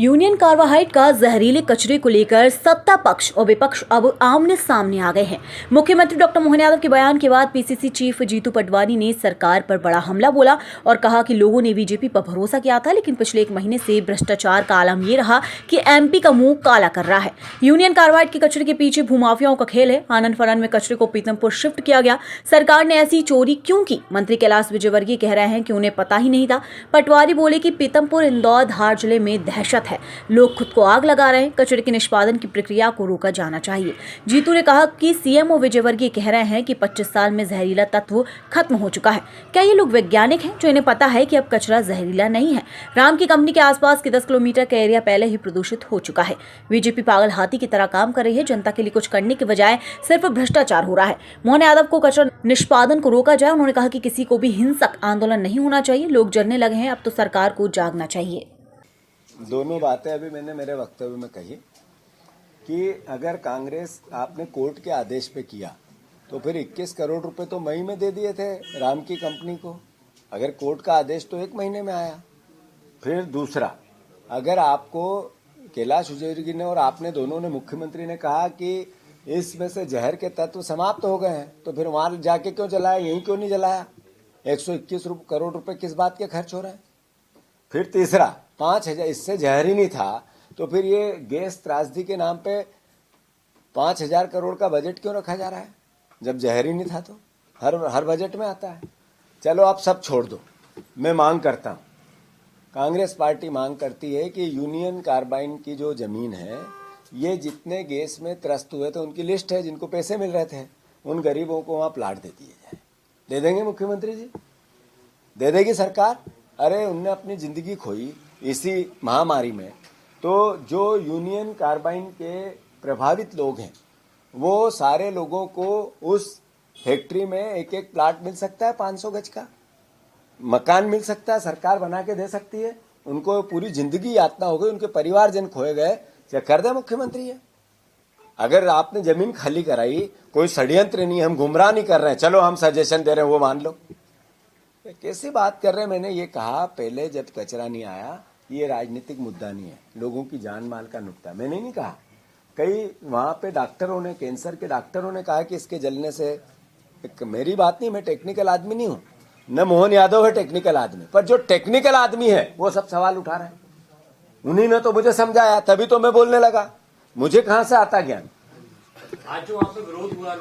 Union carbide का जहरीले कचरे को लेकर सत्ता पक्ष और विपक्ष अब आमने सामने आ गए हैं। मुख्यमंत्री डॉक्टर मोहन यादव के बयान के बाद पीसीसी चीफ जीतू पटवारी ने सरकार पर बड़ा हमला बोला और कहा कि लोगों ने बीजेपी पर भरोसा किया था, लेकिन पिछले 1 महीने से भ्रष्टाचार का आलम ये रहा कि एमपी का मुंह काला कर रहा है। यूनियन कार्बाइड के कचरे के पीछे भूमाफियाओं का खेल है। आनंद फनन में कचरे को पीतमपुर शिफ्ट किया गया। सरकार ने ऐसी चोरी क्यों की? मंत्री कैलाश विजयवर्गीय कह रहे हैं कि उन्हें पता ही नहीं था। पटवारी बोले कि पीतमपुर, इंदौर, धार जिले में दहशत है, लोग खुद को आग लगा रहे हैं। कचरे के निष्पादन की प्रक्रिया को रोका जाना चाहिए। जीतू ने कहा कि सीएमओ विजयवर्गीय कह रहे हैं कि 25 साल में जहरीला तत्व खत्म हो चुका है। क्या ये लोग वैज्ञानिक हैं जो इन्हें पता है कि अब कचरा जहरीला नहीं है? राम की कंपनी के आसपास के 10 किलोमीटर का एरिया पहले ही प्रदूषित हो चुका है। बीजेपी पागल हाथी की तरह काम कर रही है। जनता के लिए कुछ करने के बजाय सिर्फ भ्रष्टाचार हो रहा है। मोहन यादव को कचरा निष्पादन को रोका जाए। उन्होंने कहा कि किसी को भी हिंसक आंदोलन नहीं होना चाहिए। लोग जलने लगे हैं, अब तो सरकार को जागना चाहिए। दोनों बातें अभी मैंने मेरे वक्तव्य में कही कि अगर कांग्रेस आपने कोर्ट के आदेश पे किया तो फिर 21 करोड़ रुपए तो मई में दे दिए थे राम की कंपनी को। अगर कोर्ट का आदेश तो 1 महीने में आया। फिर दूसरा, अगर आपको कैलाश विजयवर्गीय ने और आपने दोनों ने, मुख्यमंत्री ने कहा कि इसमें से जहर के तत्व समाप्त हो गए हैं, तो फिर वहां जाके क्यों जलाया? यहीं क्यों नहीं जलाया? 121 करोड़ रुपए किस बात के खर्च हो रहे हैं? फिर तीसरा, 5,000 इससे जहर ही नहीं था तो फिर ये गैस त्रासदी के नाम पे 5,000 करोड़ का बजट क्यों रखा जा रहा है? जब जहर ही नहीं था तो हर बजट में आता है। चलो आप सब छोड़ दो। मैं मांग करता हूं, कांग्रेस पार्टी मांग करती है कि यूनियन कार्बाइड की जो जमीन है, ये जितने गैस में त्रस्त हुए थे उनकी लिस्ट है, जिनको पैसे मिल रहे थे, उन गरीबों को वहां प्लाट दे दिए जाए। दे देंगे मुख्यमंत्री जी? दे देगी सरकार? अरे उनने अपनी जिंदगी खोई इसी महामारी में, तो जो यूनियन कार्बाइड के प्रभावित लोग हैं वो सारे लोगों को उस फैक्ट्री में एक एक प्लाट मिल सकता है, 500 गज का मकान मिल सकता है, सरकार बना के दे सकती है। उनको पूरी जिंदगी यातना हो गई, उनके परिवारजन खोए गए, क्या कर दे मुख्यमंत्री है? अगर आपने जमीन खाली कराई, कोई षड्यंत्र नहीं, हम गुमराह नहीं कर रहे हैं, चलो हम सजेशन दे रहे हैं वो मान लो। कैसी बात कर रहे हैं? मैंने ये कहा पहले जब कचरा नहीं आया, ये राजनीतिक मुद्दा नहीं है, लोगों की जान माल का नुकता। मैंने नहीं कहा, कई वहां पे डॉक्टरों ने, कैंसर के डॉक्टरों ने कहा कि इसके जलने से, मेरी बात नहीं, मैं टेक्निकल आदमी नहीं हूं, न मोहन यादव है टेक्निकल आदमी, पर जो टेक्निकल आदमी है वो सब सवाल उठा रहे हैं। उन्हीं ने तो मुझे समझाया, तभी तो मैं बोलने लगा। मुझे कहां से आता ज्ञान? आज जो वहां पे विरोध हुआ